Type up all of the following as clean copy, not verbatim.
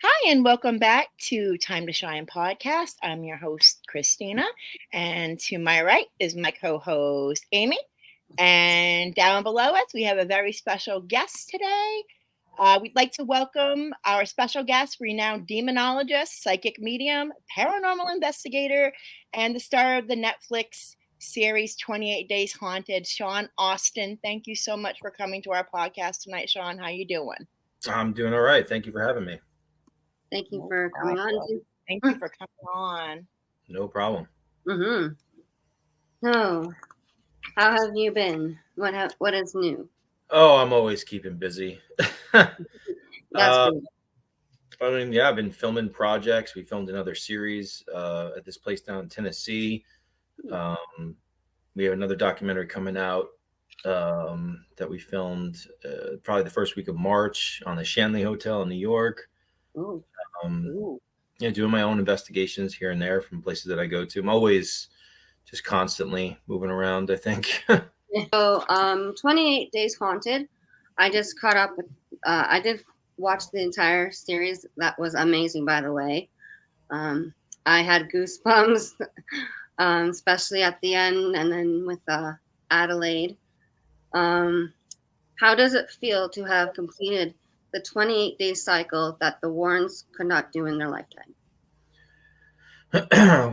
Hi, and welcome back to Time to Shine podcast. I'm your host, Christina, and to my right is my co host, Amy. And down below us, we have a very special guest today. We'd like to welcome our special guest, renowned demonologist, psychic medium, paranormal investigator, and the star of the Netflix series 28 Days Haunted, Sean Austin. Thank you so much for coming to our podcast tonight, Sean. How you doing? I'm doing all right. Thank you for having me. Thank you for coming on. Thank you for coming on. No problem. Mm-hmm. So, how have you been? What is new? Oh, I'm always keeping busy. That's uh, good. I've been filming projects. We filmed another series at this place down in Tennessee. Um, we have another documentary coming out that we filmed probably the first week of March on the Shanley Hotel in New York. Oh, Um, Ooh. doing my own investigations here and there from places that I go to. I'm always just constantly moving around, I think. so 28 Days Haunted. I just caught up with. I did watch the entire series. That was amazing, by the way. I had goosebumps, especially at the end, and then with Adelaide. How does it feel to have completed the 28-day cycle that the Warrens could not do in their lifetime?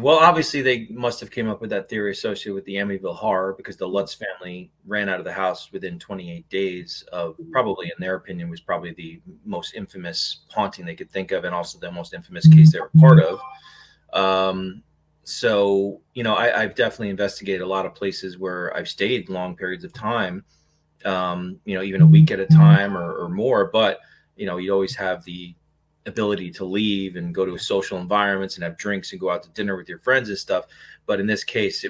Well, obviously they must have came up with that theory associated with the Amityville horror because the Lutz family ran out of the house within 28 days of probably, in their opinion, was probably the most infamous haunting they could think of, and also the most infamous case they were part of. I've definitely investigated a lot of places where I've stayed long periods of time, even a week at a time or more. But, you always have the ability to leave and go to social environments and have drinks and go out to dinner with your friends and stuff. But in this case,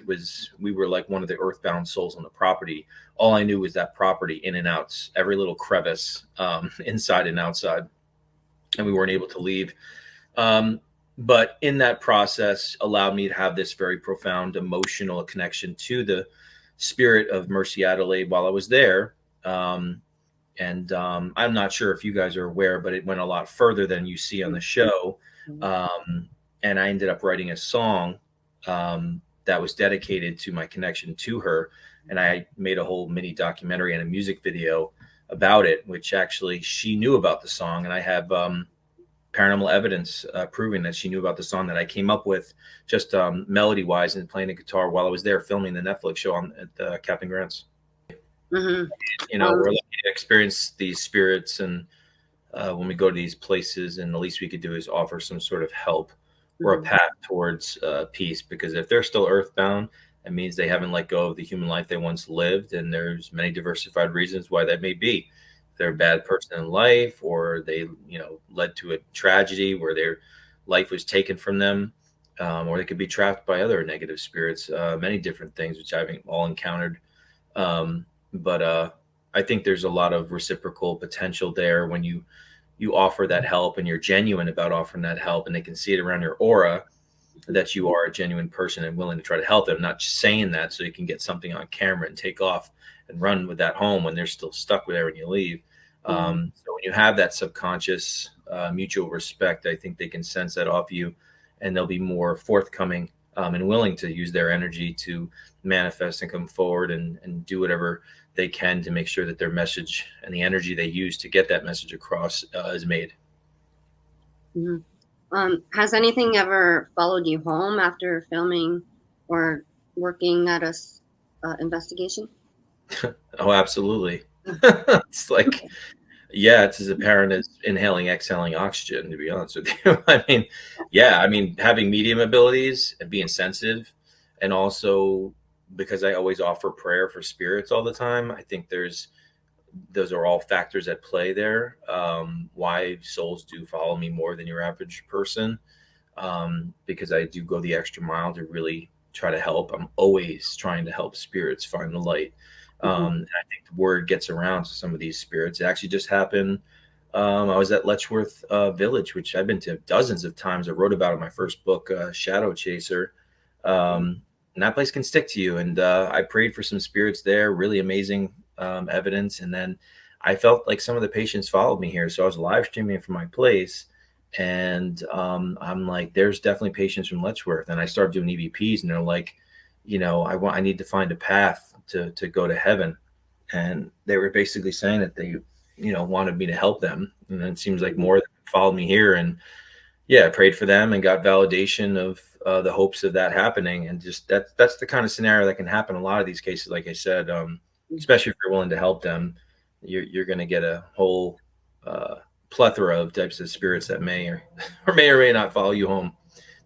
we were like one of the earthbound souls on the property. All I knew was that property in and outs, every little crevice, inside and outside, and we weren't able to leave. But in that process allowed me to have this very profound emotional connection to the spirit of Mercy Adelaide while I was there. I'm not sure if you guys are aware, but it went a lot further than you see on the show. And I ended up writing a song that was dedicated to my connection to her. And I made a whole mini documentary and a music video about it, which actually she knew about the song. And I have paranormal evidence proving that she knew about the song that I came up with just melody wise and playing the guitar while I was there filming the Netflix show at Captain Grant's. Mm-hmm. We're lucky to experience these spirits, and when we go to these places, and the least we could do is offer some sort of help or a path towards peace. Because if they're still earthbound, it means they haven't let go of the human life they once lived, and there's many diversified reasons why that may be. They're a bad person in life, or they, led to a tragedy where their life was taken from them, or they could be trapped by other negative spirits. Many different things, which I've all encountered. But I think there's a lot of reciprocal potential there when you offer that help and you're genuine about offering that help, and they can see it around your aura that you are a genuine person and willing to try to help them, not just saying that so you can get something on camera and take off and run with that home when they're still stuck with there when you leave. So when you have that subconscious mutual respect, I think they can sense that off you, and they'll be more forthcoming and willing to use their energy to manifest and come forward and do whatever they can to make sure that their message and the energy they use to get that message across is made. Mm-hmm. Has anything ever followed you home after filming or working at a investigation? Oh, absolutely. It's like, yeah, it's as apparent as inhaling, exhaling oxygen, to be honest with you. I mean, having medium abilities and being sensitive, and also because I always offer prayer for spirits all the time, I think those are all factors at play there. Why souls do follow me more than your average person, because I do go the extra mile to really try to help. I'm always trying to help spirits find the light. And I think the word gets around to some of these spirits. It actually just happened. I was at Letchworth Village, which I've been to dozens of times. I wrote about it in my first book, Shadow Chaser. And that place can stick to you. And I prayed for some spirits there, really amazing evidence. And then I felt like some of the patients followed me here. So I was live streaming from my place. And I'm like, there's definitely patients from Letchworth. And I started doing EVPs, and they're like, I need to find a path to go to heaven. And they were basically saying that they, wanted me to help them. And it seems like more followed me here. And yeah, I prayed for them and got validation of the hopes of that happening. And just that's the kind of scenario that can happen in a lot of these cases. Like I said, especially if you're willing to help them, you're going to get a whole plethora of types of spirits that may or may not follow you home.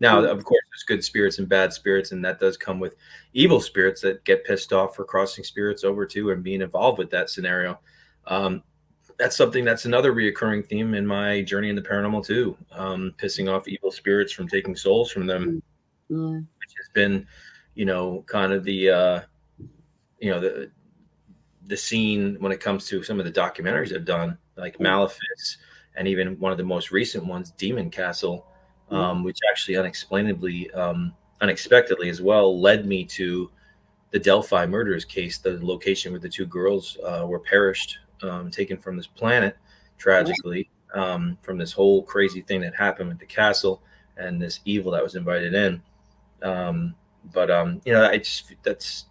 Now, of course, there's good spirits and bad spirits, and that does come with evil spirits that get pissed off for crossing spirits over to and being involved with that scenario. That's another reoccurring theme in my journey in the paranormal too. Pissing off evil spirits from taking souls from them, which has been, kind of the scene when it comes to some of the documentaries I've done, like Malefice, and even one of the most recent ones, Demon Castle, which actually unexpectedly as well, led me to the Delphi murders case, the location where the two girls were perished, taken from this planet, tragically, from this whole crazy thing that happened with the castle and this evil that was invited in. That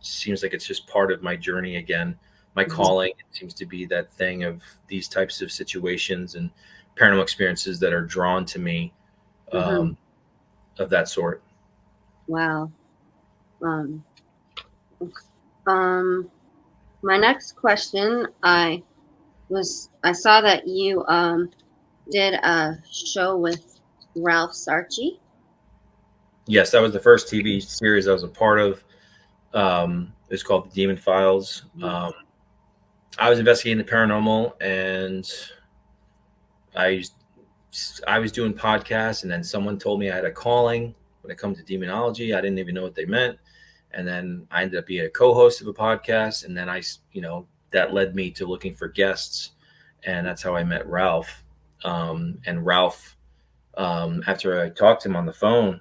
seems like it's just part of my journey again. My calling seems to be that thing of these types of situations and paranormal experiences that are drawn to me, of that sort. Wow. My next question, I saw that you did a show with Ralph Sarchi. Yes, that was the first TV series I was a part of. It was called The Demon Files. I was investigating the paranormal, and I was doing podcasts, and then someone told me I had a calling when it comes to demonology. I didn't even know what they meant. And then I ended up being a co-host of a podcast. And then that led me to looking for guests. And that's how I met Ralph. And Ralph, after I talked to him on the phone,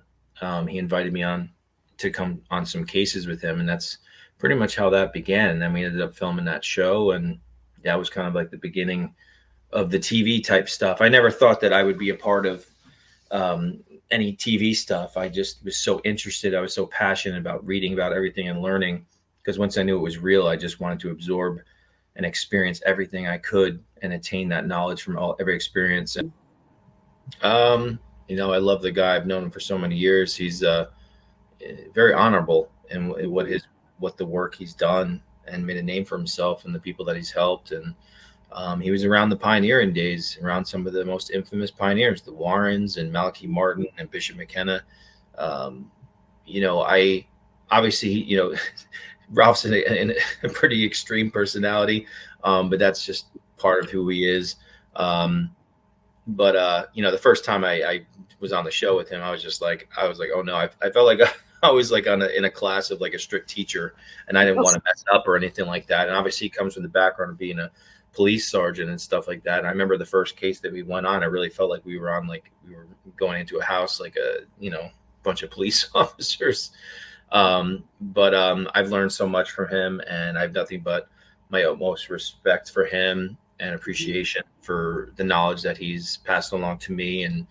he invited me on to come on some cases with him. And that's pretty much how that began. And then we ended up filming that show. And that was kind of like the beginning of the TV type stuff. I never thought that I would be a part of any TV stuff. I just was so interested. I was so passionate about reading about everything and learning, because once I knew it was real, I just wanted to absorb and experience everything I could and attain that knowledge from every experience. And, I love the guy. I've known him for so many years. He's very honorable in what the work he's done, and made a name for himself and the people that he's helped. And he was around the pioneering days, around some of the most infamous pioneers, the Warrens and Malachi Martin and Bishop McKenna. I obviously, Ralph's in a pretty extreme personality, but that's just part of who he is. The first time I was on the show with him, I was like, oh no, I felt like I was like in a class of like a strict teacher, and I didn't want to mess up or anything like that. And obviously he comes from the background of being a police sergeant and stuff like that. And I remember the first case that we went on, I really felt like we were going into a house, like a, bunch of police officers. I've learned so much from him, and I have nothing but my utmost respect for him and appreciation for the knowledge that he's passed along to me. And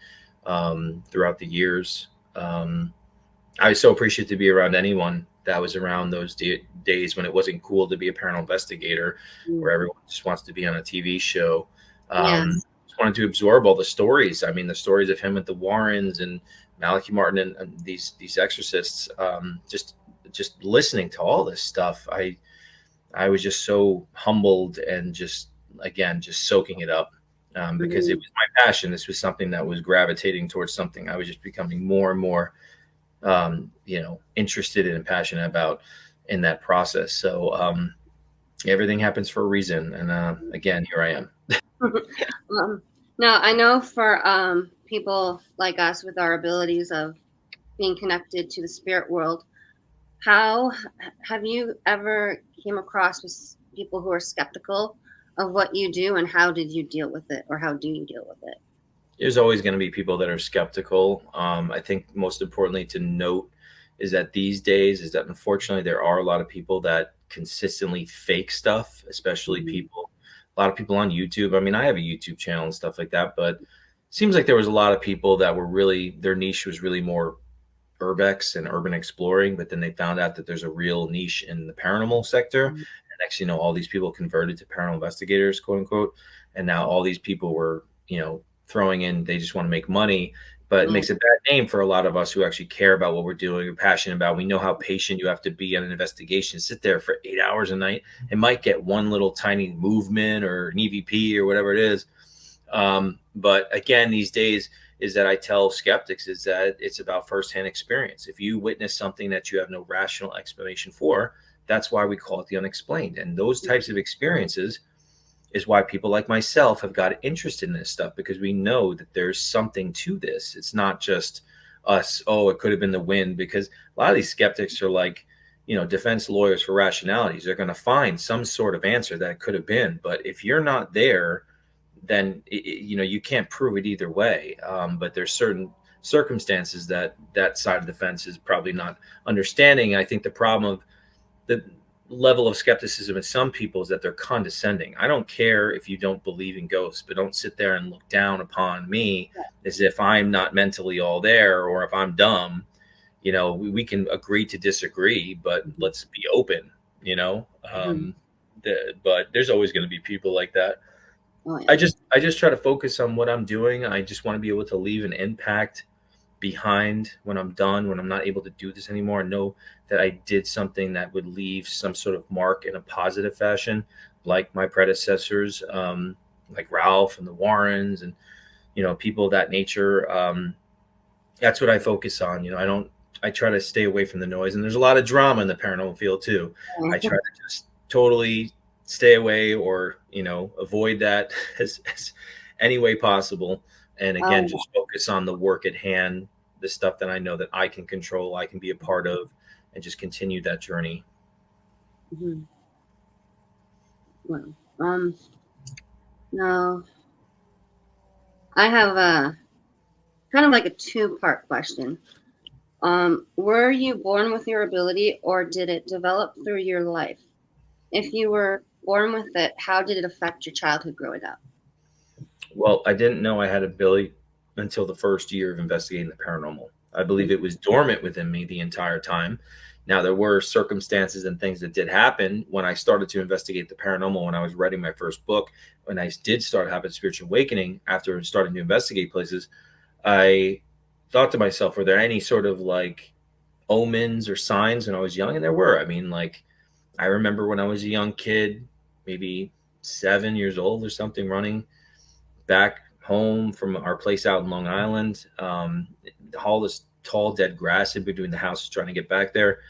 throughout the years, I was so appreciative to be around anyone that was around those days when it wasn't cool to be a paranormal investigator, where everyone just wants to be on a TV show. Just wanted to absorb all the stories. I mean, the stories of him with the Warrens and Malachi Martin and these exorcists. Just listening to all this stuff, I was just so humbled and just soaking it up, because it was my passion. This was something that was gravitating towards something I was just becoming more and more interested in and passionate about in that process. So everything happens for a reason. And again, here I am. Now, I know for people like us with our abilities of being connected to the spirit world, how have you ever came across with people who are skeptical of what you do, and how did you deal with it, or how do you deal with it? There's always going to be people that are skeptical. I think most importantly to note is that these days is that unfortunately there are a lot of people that consistently fake stuff, especially a lot of people on YouTube. I mean, I have a YouTube channel and stuff like that, but seems like there was a lot of people that were really, their niche was really more urbex and urban exploring, but then they found out that there's a real niche in the paranormal sector. And next, all these people converted to paranormal investigators, quote unquote. And now all these people were, throwing in, they just want to make money, but it makes a bad name for a lot of us who actually care about what we're doing, we're passionate about. We know how patient you have to be on an investigation, sit there for 8 hours a night. It might get one little tiny movement or an EVP or whatever it is. But again, these days, is that I tell skeptics is that it's about firsthand experience. If you witness something that you have no rational explanation for, that's why we call it the unexplained. And those types of experiences is why people like myself have got interested in this stuff, because we know that there's something to this. It's not just us, oh, it could have been the wind, because a lot of these skeptics are like, defense lawyers for rationalities. They're going to find some sort of answer that it could have been. But if you're not there, then you can't prove it either way. But there's certain circumstances that side of the fence is probably not understanding. And I think the problem of the level of skepticism in some people is that they're condescending. I don't care if you don't believe in ghosts, but don't sit there and look down upon me as if I'm not mentally all there, or if I'm dumb. We can agree to disagree, but let's be open. But there's always going to be people like that. Oh, yeah. I just try to focus on what I'm doing. I just want to be able to leave an impact behind when I'm done, when I'm not able to do this anymore, and know that I did something that would leave some sort of mark in a positive fashion, like my predecessors, like Ralph and the Warrens and, people of that nature. That's what I focus on. I try to stay away from the noise, and there's a lot of drama in the paranormal field too. I try to just totally stay away, or avoid that as any way possible, and again just focus on the work at hand, the stuff that I know that I can control, I can be a part of, and just continue that journey. Well, no, I have a kind of like a two-part question. Were you born with your ability, or did it develop through your life? If you were born with it, how did it affect your childhood growing up? Well, I didn't know I had ability until the first year of investigating the paranormal. I believe it was dormant within me the entire time. Now, there were circumstances and things that did happen when I started to investigate the paranormal, when I was writing my first book, when I did start having spiritual awakening after starting to investigate places. I thought to myself, were there any sort of like omens or signs when I was young? And there were. I mean, like, I remember when I was a young kid, maybe 7 years old or something, running back home from our place out in Long Island. All this tall, dead grass in between the houses, trying to get back there.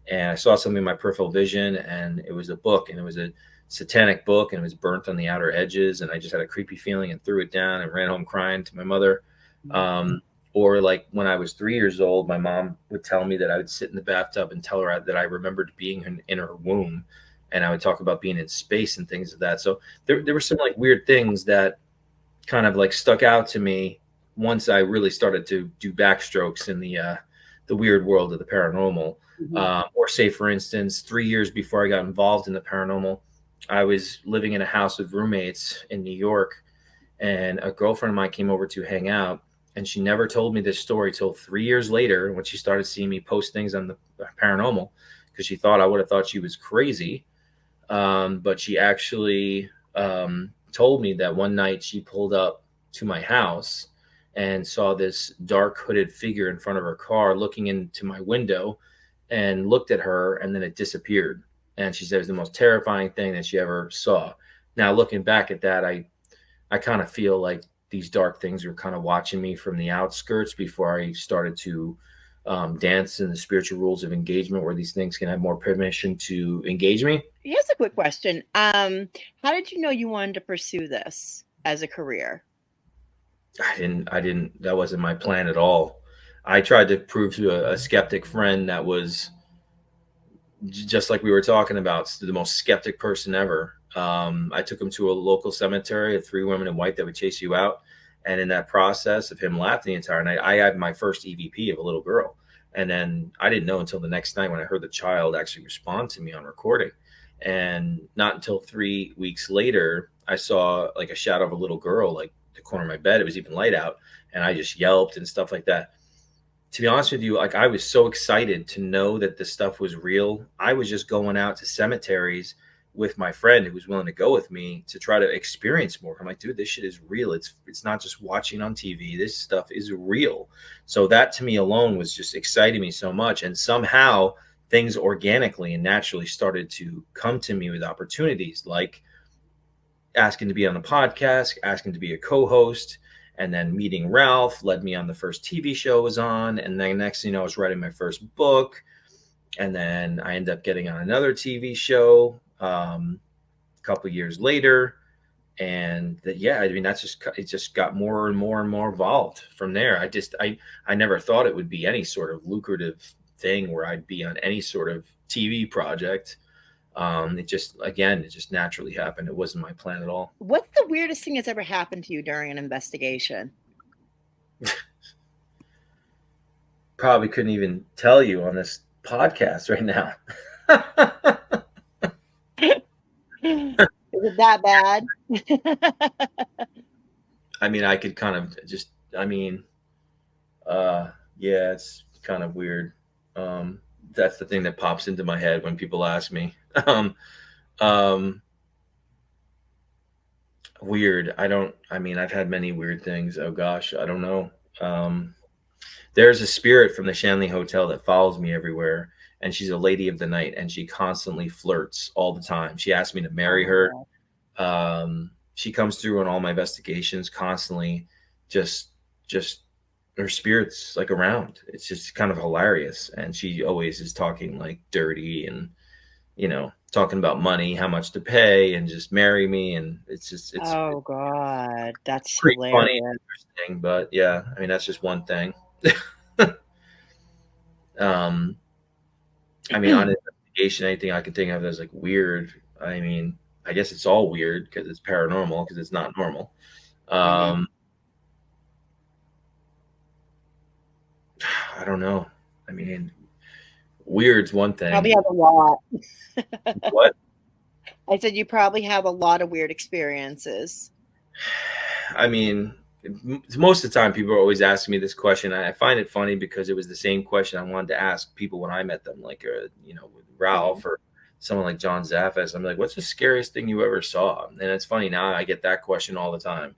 And I saw something in my peripheral vision, and it was a book, and it was a satanic book, and it was burnt on the outer edges. And I just had a creepy feeling and threw it down and ran home crying to my mother. Or like when I was 3 years old, my mom would tell me that I would sit in the bathtub and tell her that I remembered being in her womb, and I would talk about being in space and things of that. So there were some like weird things that kind of like stuck out to me once I really started to do backstrokes in the weird world of the paranormal. Or say, for instance, 3 years before I got involved in the paranormal, I was living in a house with roommates in New York, and a girlfriend of mine came over to hang out. And she never told me this story till 3 years later, when she started seeing me post things on the paranormal, because she thought I would have thought she was crazy. But she actually told me that one night she pulled up to my house and saw this dark hooded figure in front of her car looking into my window, and looked at her, and then it disappeared. And she said it was the most terrifying thing that she ever saw. Now, looking back at that, I kind of feel like these dark things were kind of watching me from the outskirts before I started to dance in the spiritual rules of engagement, where these things can have more permission to engage me. Here's a quick question. How did you know you wanted to pursue this as a career? I didn't, that wasn't my plan at all. I tried to prove to a skeptic friend that was just like we were talking about, the most skeptic person ever. I took him to a local cemetery, 3 women in white that would chase you out. And in that process of him laughing the entire night, I had my first EVP of a little girl. And then I didn't know until the next night when I heard the child actually respond to me on recording. And not until 3 weeks later, I saw like a shadow of a little girl, like the corner of my bed. It was even light out, and I just yelped and stuff like that. To be honest with you, like I was so excited to know that this stuff was real. I was just going out to cemeteries with my friend who was willing to go with me to try to experience more. I'm like, dude, this shit is real. It's not just watching on TV. This stuff is real. So that to me alone was just exciting me so much. And somehow things organically and naturally started to come to me with opportunities like asking to be on the podcast, asking to be a co-host, and then meeting Ralph led me on the first TV show I was on. And then next thing you know, I was writing my first book. And then I ended up getting on another TV show a couple of years later. And yeah, I mean, it just got more and more and more involved from there. I never thought it would be any sort of lucrative thing where I'd be on any sort of TV project. It just naturally happened. It wasn't my plan at all. What's the weirdest thing that's ever happened to you during an investigation? Probably couldn't even tell you on this podcast right now. Is it that bad? I mean, I could kind of just, yeah, it's kind of weird. That's the thing that pops into my head when people ask me. Weird. I've had many weird things. Oh gosh, I don't know. There's a spirit from the Shanley Hotel that follows me everywhere, and she's a lady of the night, and she constantly flirts all the time. She asked me to marry her. She comes through on all my investigations constantly. Just her spirit's like around. It's just kind of hilarious, and she always is talking like dirty and talking about money, how much to pay, and just marry me. And it's oh god, that's pretty hilarious. funny and interesting. But yeah, I mean, that's just one thing. On investigation, anything I can think of that's like weird. I mean, I guess it's all weird because it's paranormal, because it's not normal. I don't know. I mean, weird's one thing. Probably have a lot. What? I said you probably have a lot of weird experiences. I mean, most of the time people are always asking me this question. I find it funny because it was the same question I wanted to ask people when I met them, like with Ralph or someone like John Zaffis. I'm like, what's the scariest thing you ever saw? And it's funny, now I get that question all the time.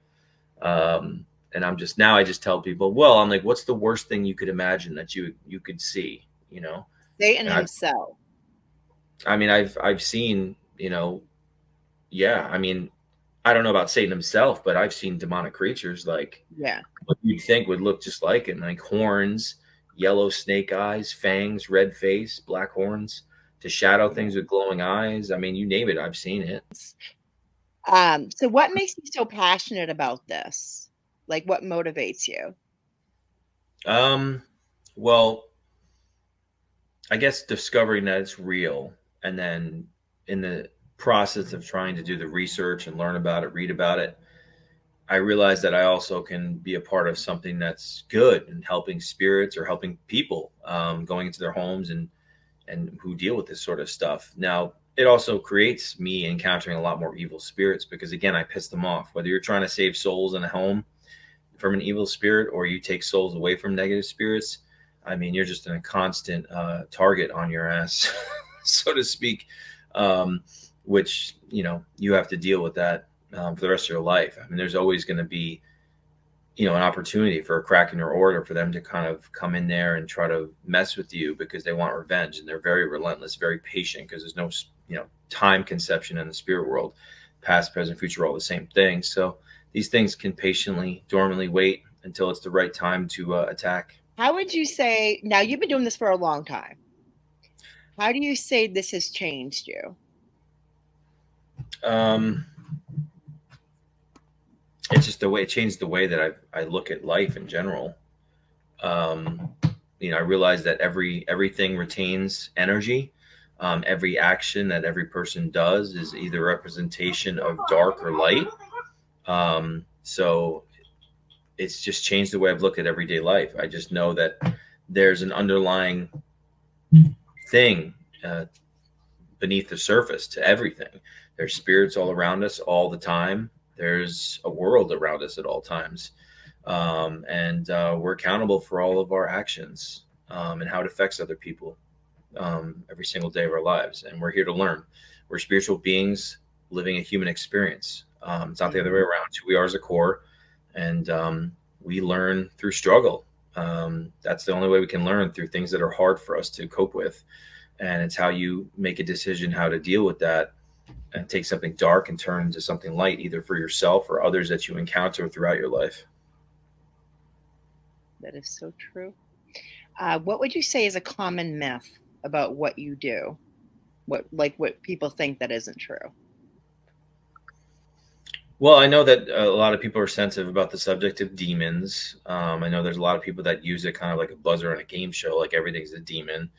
And I just tell people, well, I'm like, what's the worst thing you could imagine that you could see? Satan himself. I've seen, yeah. I mean, I don't know about Satan himself, but I've seen demonic creatures like what you'd think would look just like it, like horns, yellow snake eyes, fangs, red face, black horns, to shadow things with glowing eyes. I mean, you name it, I've seen it. So what makes you so passionate about this? Like, what motivates you? Well, I guess discovering that it's real, and then in the process of trying to do the research and learn about it, read about it, I realized that I also can be a part of something that's good and helping spirits or helping people going into their homes and who deal with this sort of stuff. Now, it also creates me encountering a lot more evil spirits because, again, I piss them off. Whether you're trying to save souls in a home from an evil spirit or you take souls away from negative spirits, I mean, you're just in a constant target on your ass, so to speak, which, you have to deal with that for the rest of your life. I mean, there's always going to be, an opportunity for a crack in your order for them to kind of come in there and try to mess with you because they want revenge. And they're very relentless, very patient, because there's no, time conception in the spirit world. Past, present, future are all the same thing. So these things can patiently, dormantly wait until it's the right time to attack. How would you say, now you've been doing this for a long time, how do you say this has changed you? It's just it changed the way that I look at life in general. I realize that everything retains energy. Every action that every person does is either a representation of dark or light. So it's just changed the way I've looked at everyday life. I just know that there's an underlying thing beneath the surface to everything. There's spirits all around us all the time. There's a world around us at all times. And we're accountable for all of our actions, and how it affects other people, every single day of our lives. And we're here to learn. We're spiritual beings living a human experience. It's not the other way around. It's who we are as a core. And we learn through struggle. That's the only way we can learn, through things that are hard for us to cope with. And it's how you make a decision how to deal with that, and take something dark and turn into something light, either for yourself or others that you encounter throughout your life. That is so true. What would you say is a common myth about what you do? What people think that isn't true? Well, I know that a lot of people are sensitive about the subject of demons. I know there's a lot of people that use it kind of like a buzzer on a game show, like everything's a demon.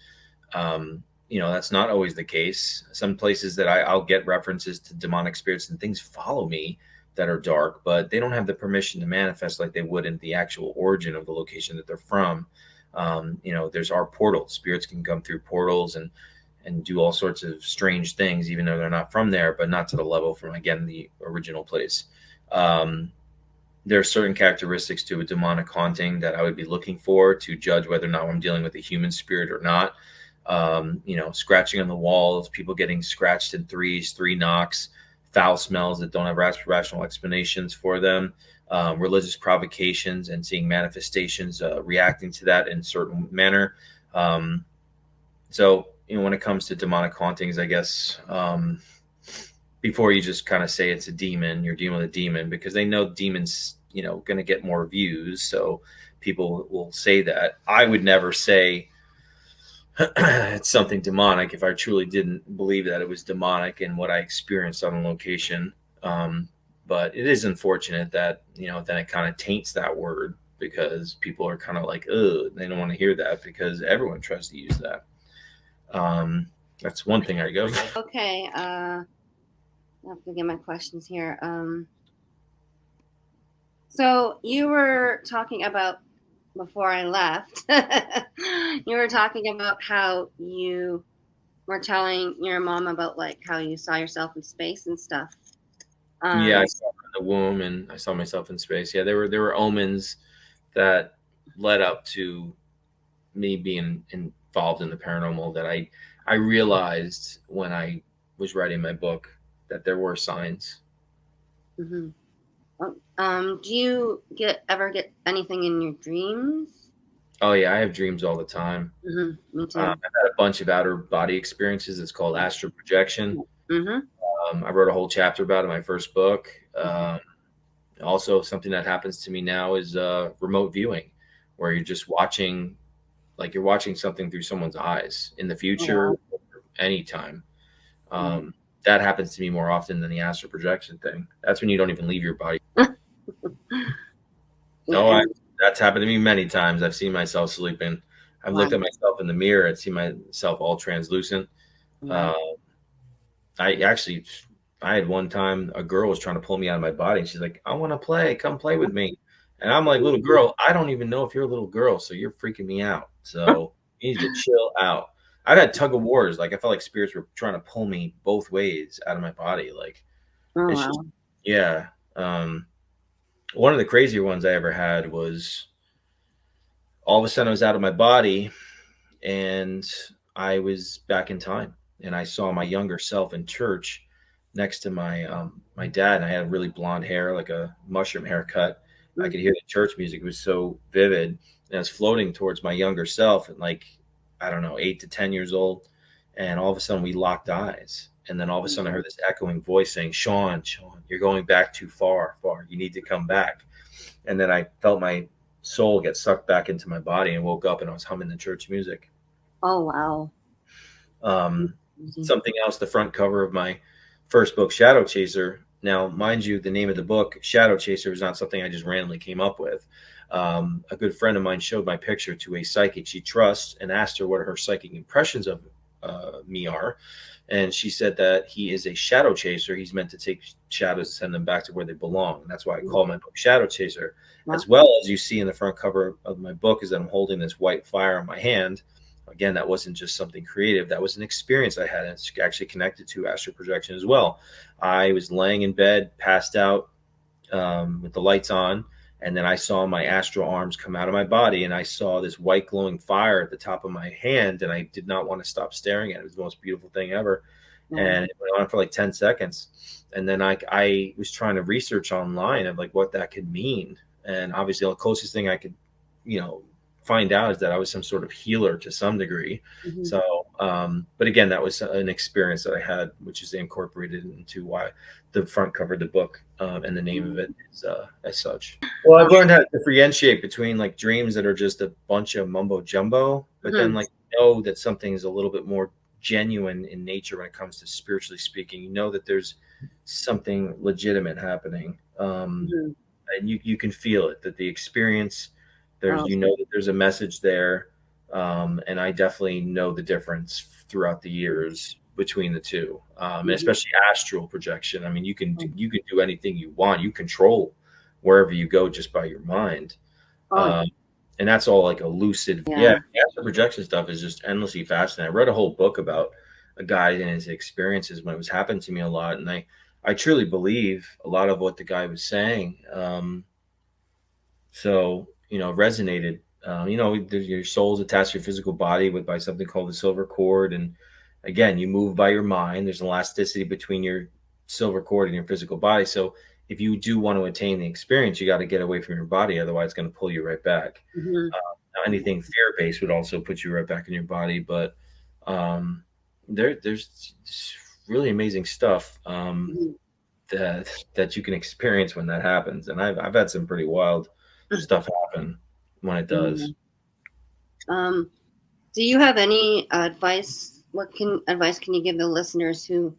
That's not always the case. Some places that I'll get references to demonic spirits and things follow me that are dark, but they don't have the permission to manifest like they would in the actual origin of the location that they're from. There's our portals. Spirits can come through portals and do all sorts of strange things, even though they're not from there, but not to the level from, again, the original place. There are certain characteristics to a demonic haunting that I would be looking for to judge whether or not I'm dealing with a human spirit or not. Scratching on the walls, people getting scratched in threes, 3 knocks, foul smells that don't have rational explanations for them, religious provocations and seeing manifestations, reacting to that in a certain manner. So, when it comes to demonic hauntings, I guess, before you just kind of say it's a demon, you're dealing with a demon, because they know demons, going to get more views. So people will say that. I would never say it's something demonic if I truly didn't believe that it was demonic and what I experienced on location. But it is unfortunate that, then it kind of taints that word, because people are kind of like, ugh, they don't want to hear that, because everyone tries to use that. That's one thing I go. Okay. I have to get my questions here. So you were talking about, before I left, you were talking about how you were telling your mom about like how you saw yourself in space and stuff. Yeah, I saw her in the womb and I saw myself in space. Yeah, there were omens that led up to me being involved in the paranormal, that I realized when I was writing my book that there were signs. Mm-hmm. Do you ever get anything in your dreams? Oh yeah, I have dreams all the time. Mm-hmm. Me too. I've had a bunch of outer body experiences. It's called astral projection. Mm-hmm. I wrote a whole chapter about it in my first book. Also, something that happens to me now is remote viewing, where you're just watching, like you're watching something through someone's eyes in the future, or anytime. That happens to me more often than the astral projection thing. That's when you don't even leave your body. That's happened to me many times. I've seen myself sleeping. I've looked at myself in the mirror and seen myself all translucent. I had one time a girl was trying to pull me out of my body, and she's like, "I want to play. Come play with me." And I'm like, "Little girl, I don't even know if you're a little girl, so you're freaking me out. So you need to chill out." I've had tug of wars. Like I felt like spirits were trying to pull me both ways out of my body. Like, just, yeah. One of the crazier ones I ever had was, all of a sudden I was out of my body and I was back in time, and I saw my younger self in church next to my my dad, and I had really blonde hair, like a mushroom haircut. I could hear the church music. It was so vivid, and I was floating towards my younger self, and like, I don't know, 8 to 10 years old. And all of a sudden we locked eyes. And then all of a sudden I heard this echoing voice saying, Sean, you're going back too far. You need to come back. And then I felt my soul get sucked back into my body and woke up, and I was humming the church music. Oh, wow. Something else, the front cover of my first book, Shadow Chaser. Now, mind you, the name of the book, Shadow Chaser, is not something I just randomly came up with. A good friend of mine showed my picture to a psychic she trusts and asked her what her psychic impressions of me are. And she said that he is a shadow chaser. He's meant to take shadows and send them back to where they belong. And that's why I call my book Shadow Chaser. As well as you see in the front cover of my book is that I'm holding this white fire in my hand. Again, that wasn't just something creative. That was an experience I had. And it's actually connected to astral projection as well. I was laying in bed, passed out, with the lights on. And then I saw my astral arms come out of my body, and I saw this white glowing fire at the top of my hand, and I did not want to stop staring at it. It was the most beautiful thing ever. And it went on for like 10 seconds. And then I was trying to research online of like what that could mean. And obviously the closest thing I could, find out is that I was some sort of healer to some degree. So, but again, that was an experience that I had, which is incorporated into why the front cover of the book and the name of it is as such. Well, I've learned how to differentiate between like dreams that are just a bunch of mumbo jumbo, but then like know that something is a little bit more genuine in nature when it comes to spiritually speaking. You know that there's something legitimate happening, and you can feel it, that the experience there's that there's a message there, and I definitely know the difference throughout the years between the two, and especially astral projection. I mean, you can do anything you want. You control wherever you go just by your mind. And that's all like a lucid. Yeah, astral projection stuff is just endlessly fascinating. I read a whole book about a guy and his experiences when it was happening to me a lot, and I truly believe a lot of what the guy was saying. So resonated. Your soul's attached to your physical body by something called the silver cord, and again, you move by your mind. There's an elasticity between your silver cord and your physical body. So if you do want to attain the experience, you got to get away from your body. Otherwise, it's going to pull you right back. Anything fear-based would also put you right back in your body. But there's really amazing stuff that you can experience when that happens. And I've had some pretty wild stuff happen when it does. Do you have any advice? What advice can you give the listeners who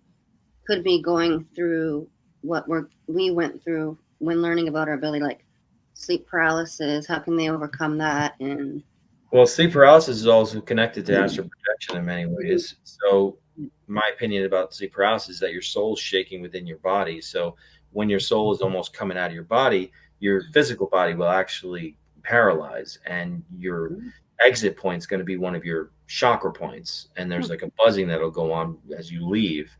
could be going through what we went through when learning about our ability, like sleep paralysis? How can they overcome that? And well, sleep paralysis is also connected to astral projection in many ways. So my opinion about sleep paralysis is that your soul's shaking within your body. So when your soul is almost coming out of your body, your physical body will actually paralyze, and your exit point is going to be one of your chakra points. And there's like a buzzing that'll go on as you leave.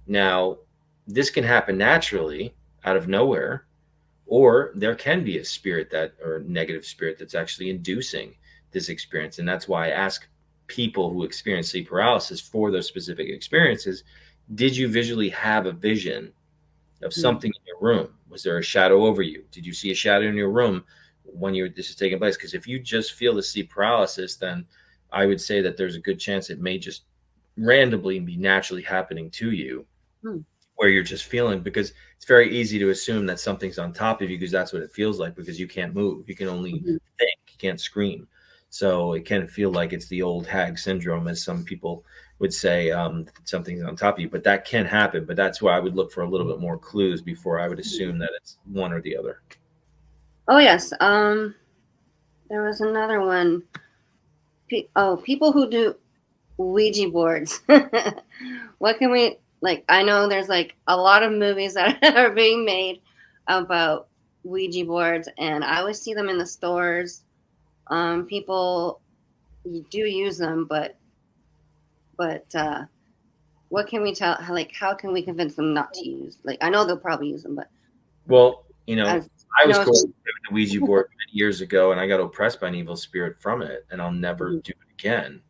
Now, this can happen naturally out of nowhere, or there can be a spirit or negative spirit that's actually inducing this experience. And that's why I ask people who experience sleep paralysis for those specific experiences, did you visually have a vision of something in your room? Was there a shadow over you? Did you see a shadow in your room when this is taking place? Because if you just feel the sleep paralysis, then I would say that there's a good chance it may just randomly be naturally happening to you, where you're just feeling, because it's very easy to assume that something's on top of you, because that's what it feels like, because you can't move. You can only think, you can't scream. So it can feel like it's the old hag syndrome, as some people would say, something's on top of you, but that can happen. But that's why I would look for a little bit more clues before I would assume that it's one or the other. Oh, yes. There was another one. People who do Ouija boards. What can we, like, I know there's like a lot of movies that are being made about Ouija boards, and I always see them in the stores. People do use them, but what can we tell? How can we convince them not to use? Like, I know they'll probably use them, but well, I was going with the Ouija board many years ago, and I got oppressed by an evil spirit from it, and I'll never do it again.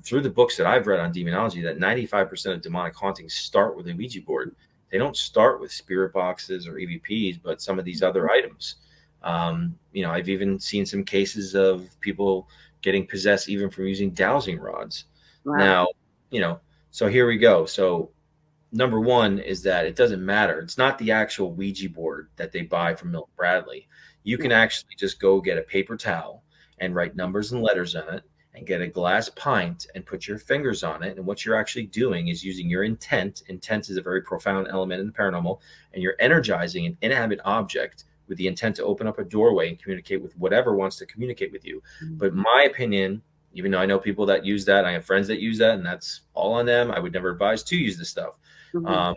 Through the books that I've read on demonology, that 95% of demonic hauntings start with a Ouija board. They don't start with spirit boxes or EVPs, but some of these other items. I've even seen some cases of people getting possessed even from using dowsing rods. Wow. Now, so here we go. So number one is that it doesn't matter. It's not the actual Ouija board that they buy from Milton Bradley. You can actually just go get a paper towel and write numbers and letters on it, and get a glass pint and put your fingers on it. And what you're actually doing is using your intent. Intent is a very profound element in the paranormal, and you're energizing an inanimate object with the intent to open up a doorway and communicate with whatever wants to communicate with you. But in my opinion, even though I know people that use that, I have friends that use that, and that's all on them. I would never advise to use this stuff. But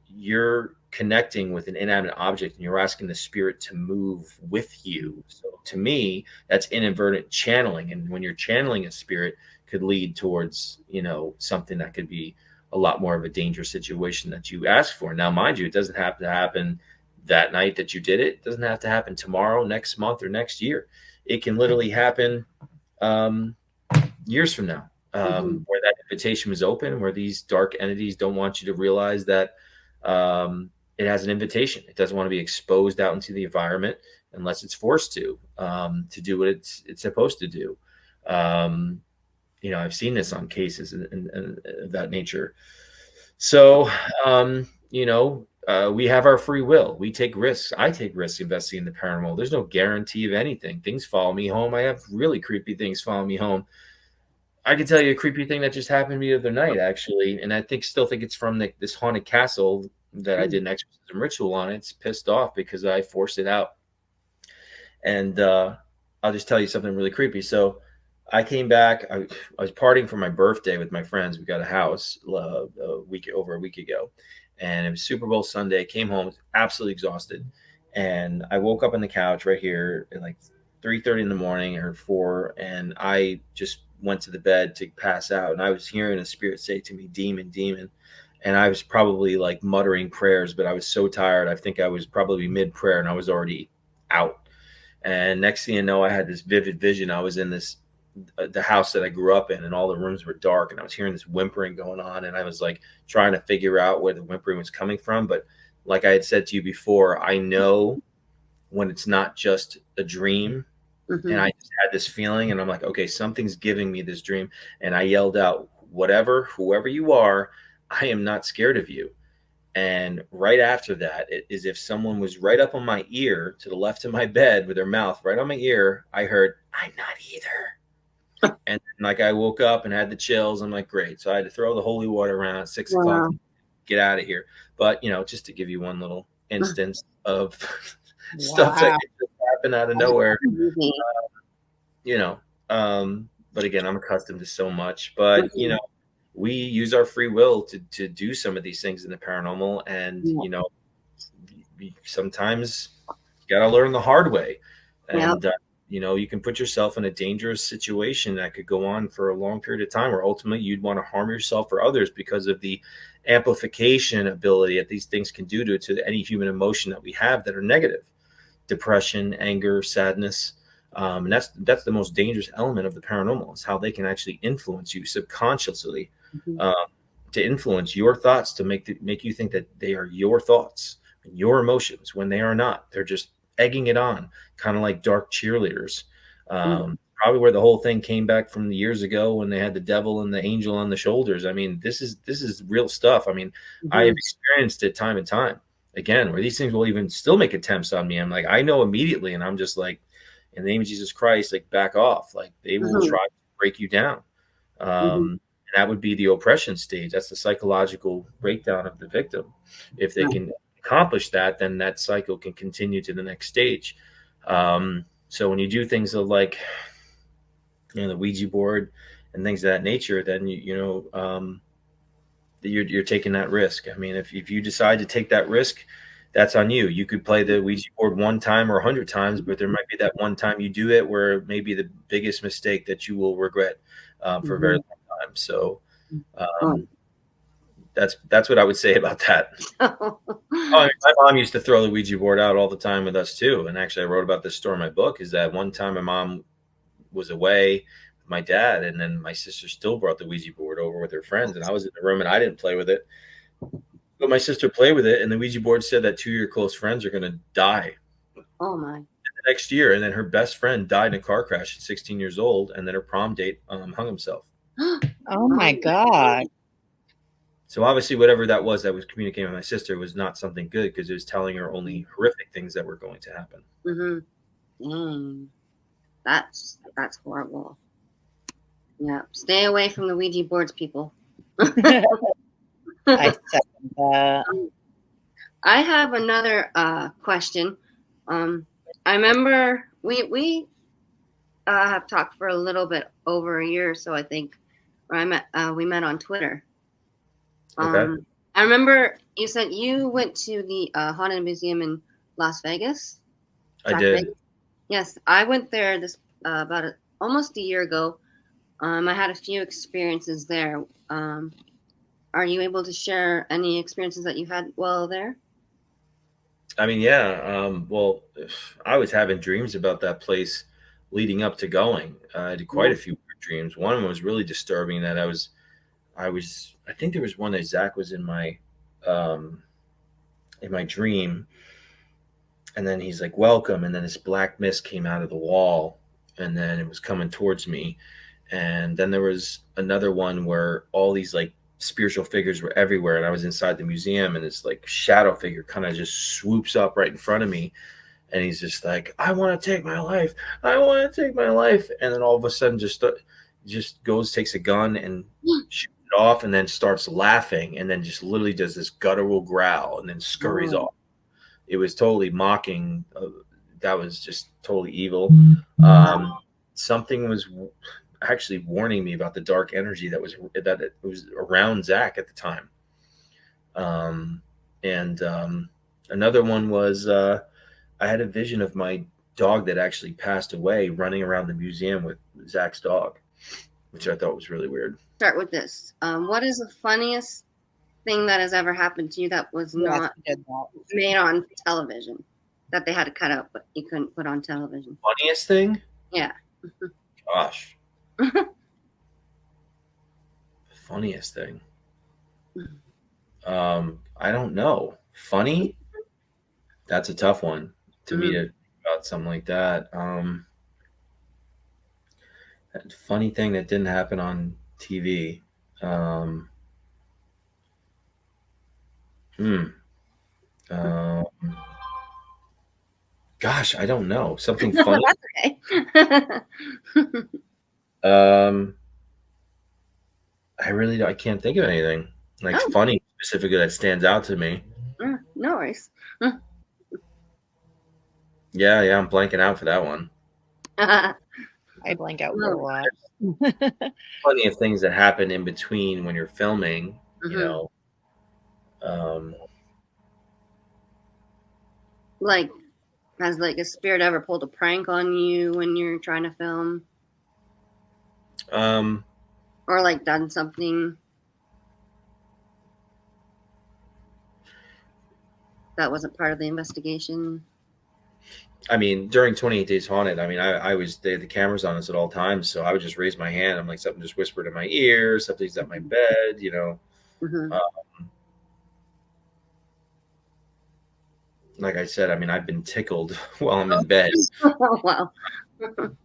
you're connecting with an inanimate object, and you're asking the spirit to move with you. So to me, that's inadvertent channeling. And when you're channeling a spirit, could lead towards, something that could be a lot more of a dangerous situation that you ask for. Now, mind you, it doesn't have to happen that night that you did it. It doesn't have to happen tomorrow, next month, or next year. It can literally happen years from now, where that invitation was open, where these dark entities don't want you to realize that it has an invitation. It doesn't want to be exposed out into the environment unless it's forced to do what it's supposed to do. I've seen this on cases and of that nature. So, we have our free will. We take risks. I take risks investigating the paranormal. There's no guarantee of anything. Things follow me home. I have really creepy things follow me home. I can tell you a creepy thing that just happened to me the other night, actually, and I still think it's from this haunted castle that I did an exorcism ritual on. It's pissed off because I forced it out. And I'll just tell you something really creepy. So I came back. I was partying for my birthday with my friends. We got a house over a week ago, and it was Super Bowl Sunday. Came home, was absolutely exhausted, and I woke up on the couch right here at like 3:30 in the morning or 4, and I just went to the bed to pass out, and I was hearing a spirit say to me, "Demon, demon," and I was probably like muttering prayers, but I was so tired. I think I was probably mid prayer, and I was already out. And next thing you know, I had this vivid vision. I was in the house that I grew up in, and all the rooms were dark, and I was hearing this whimpering going on, and I was like trying to figure out where the whimpering was coming from. But like I had said to you before, I know when it's not just a dream. And I just had this feeling, and I'm like, okay, something's giving me this dream. And I yelled out, whoever you are, I am not scared of you. And right after that, it is if someone was right up on my ear to the left of my bed with their mouth right on my ear, I heard, "I'm not either." And like I woke up and had the chills. I'm like, great. So I had to throw the holy water around at 6:00, get out of here. But, just to give you one little instance of stuff that could just happen out of nowhere, but again, I'm accustomed to so much. But, we use our free will to do some of these things in the paranormal. And, sometimes you got to learn the hard way. And, you can put yourself in a dangerous situation that could go on for a long period of time, or ultimately you'd want to harm yourself or others because of the amplification ability that these things can do to any human emotion that we have that are negative: depression, anger, sadness. And that's the most dangerous element of the paranormal, is how they can actually influence you subconsciously, to influence your thoughts, to make you think that they are your thoughts and your emotions when they are not. They're just egging it on, kind of like dark cheerleaders. Probably where the whole thing came back from the years ago when they had the devil and the angel on the shoulders. I mean, this is real stuff. I mean, I have experienced it time and time again, where these things will even still make attempts on me. I'm like, I know immediately, and I'm just like, in the name of Jesus Christ, like, back off. Like, they will try to break you down. And that would be the oppression stage. That's the psychological breakdown of the victim. If they can accomplish that, then that cycle can continue to the next stage. So when you do things like, the Ouija board and things of that nature, then you're taking that risk. I mean, if you decide to take that risk, that's on you. You could play the Ouija board one time or 100 times, but there might be that one time you do it where it may be the biggest mistake that you will regret for a very long time. So that's what I would say about that. My mom used to throw the Ouija board out all the time with us too. And actually, I wrote about this story in my book. Is that one time my mom was away with my dad, and then my sister still brought the Ouija board over with her friends, and I was in the room and I didn't play with it. But my sister played with it, and the Ouija board said that 2 of your close friends are going to die. Oh, my. The next year, and then her best friend died in a car crash at 16 years old, and then her prom date hung himself. Oh, my God. So obviously whatever that was communicating with my sister was not something good, because it was telling her only horrific things that were going to happen. That's horrible. Yeah. Stay away from the Ouija boards, people. I second that. I have another question. I remember we have talked for a little bit over a year or so, I think. We met on Twitter. Okay. I remember you said you went to the Haunted Museum in Las Vegas. I did. Vegas? Yes, I went there about almost a year ago. I had a few experiences there. Are you able to share any experiences that you had while there? I mean, yeah. Well, I was having dreams about that place leading up to going. I did quite a few dreams. One of them was really disturbing. That I think there was one that Zach was um, in my dream, and then he's like, "Welcome," and then this black mist came out of the wall, and then it was coming towards me, and then there was another one where all these like spiritual figures were everywhere, and I was inside the museum, and this like shadow figure kind of just swoops up right in front of me, and he's just like, "I want to take my life, I want to take my life," and then all of a sudden just goes, takes a gun and shoots it off, and then starts laughing, and then just literally does this guttural growl, and then scurries off. It was totally mocking. That was just totally evil. Something was actually warning me about the dark energy that it was around Zach at the time. And another one was I had a vision of my dog that actually passed away running around the museum with Zach's dog, which I thought was really weird. Start with this. What is the funniest thing that has ever happened to you that was not made on television, that they had to cut out but you couldn't put on television? Funniest thing? Yeah. Gosh. Funniest thing. I don't know. Funny? That's a tough one to me to about something like that. That funny thing that didn't happen on TV. Gosh, I don't know. Something funny. That's okay. I can't think of anything like funny specifically that stands out to me. No worries. Yeah, I'm blanking out for that one. I blank out for a lot. Plenty of things that happen in between when you're filming, you know. Like, has like a spirit ever pulled a prank on you when you're trying to film? Or like done something that wasn't part of the investigation? I mean, during 28 Days Haunted, I mean, they had the cameras on us at all times, so I would just raise my hand. I'm like, something just whispered in my ear, something's at my bed, you know. Like I said, I mean, I've been tickled while I'm in bed. Wow.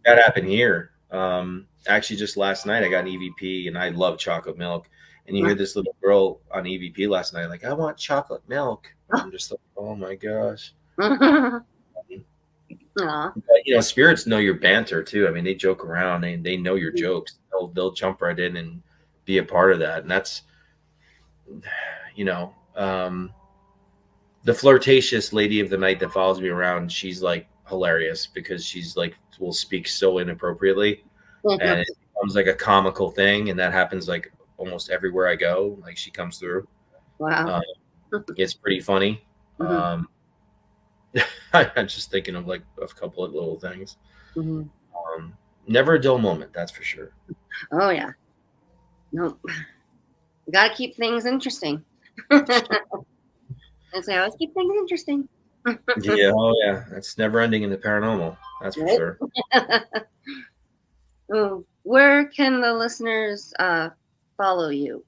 That happened here. Actually, just last night, I got an EVP, and I love chocolate milk. And you hear this little girl on EVP last night, like, "I want chocolate milk." I'm just like, oh my gosh. But, you know, spirits know your banter too. I mean, they joke around. They know your jokes. They'll jump right in and be a part of that. And that's, you know, the flirtatious lady of the night that follows me around. She's like hilarious because she's like will speak so inappropriately, and it becomes like a comical thing. And that happens like almost everywhere I go. Like she comes through. Wow. It's pretty funny. I'm just thinking of like a couple of little things. Never a dull moment, that's for sure. Oh yeah. Nope. Gotta keep things interesting. And so I always keep things interesting. Yeah, oh yeah. That's never ending in the paranormal. That's for sure. Where can the listeners follow you?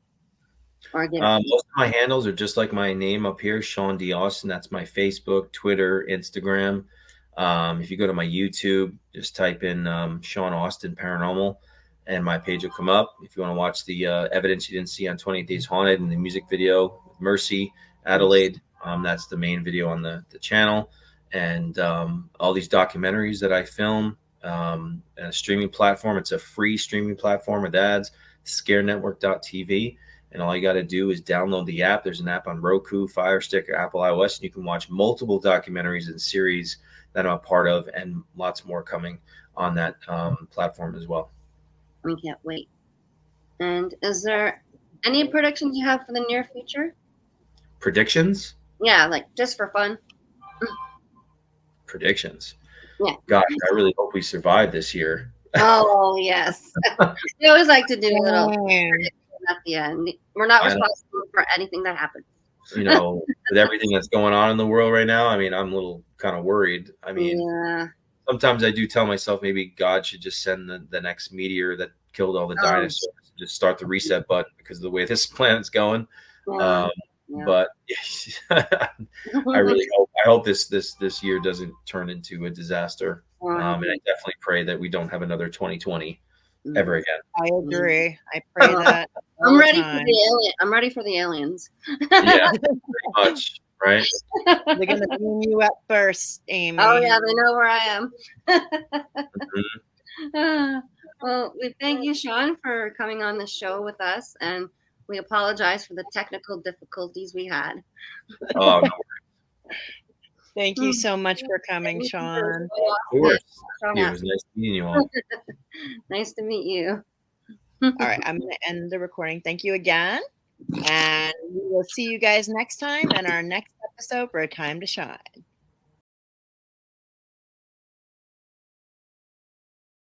Most of my handles are just like my name up here, Sean D. Austin. That's my Facebook, Twitter, Instagram. If you go to my YouTube, just type in Sean Austin Paranormal, and my page will come up. If you want to watch the evidence you didn't see on 28 Days Haunted and the music video with Mercy Adelaide, that's the main video on the channel. And all these documentaries that I film, and a streaming platform. It's a free streaming platform with ads, scarenetwork.tv. And all you got to do is download the app. There's an app on Roku, Fire Stick, or Apple iOS, and you can watch multiple documentaries and series that I'm a part of, and lots more coming on that platform as well. We can't wait. And is there any predictions you have for the near future? Predictions? Yeah, like just for fun. Predictions. Yeah. Gosh, I really hope we survive this year. Oh, yes. We always like to do a little prediction at the end. We're not responsible for anything that happens. You know, with everything that's going on in the world right now, I mean, I'm a little kind of worried. I mean, sometimes I do tell myself maybe God should just send the next meteor that killed all the dinosaurs, just start the reset button because of the way this planet's going. But I hope this year doesn't turn into a disaster. And I definitely pray that we don't have another 2020 ever again. I agree. I pray that. I'm ready for the alien. I'm ready for the aliens. Yeah, pretty much, right? They're gonna beam you up first, Amy. Oh yeah, they know where I am. Well, we thank you, Sean, for coming on the show with us, and we apologize for the technical difficulties we had. Oh, no. Thank you so much for coming, Sean. Of course. It was nice meeting you all. Nice to meet you. All right, I'm going to end the recording. Thank you again. And we will see you guys next time in our next episode for A Time to Shine.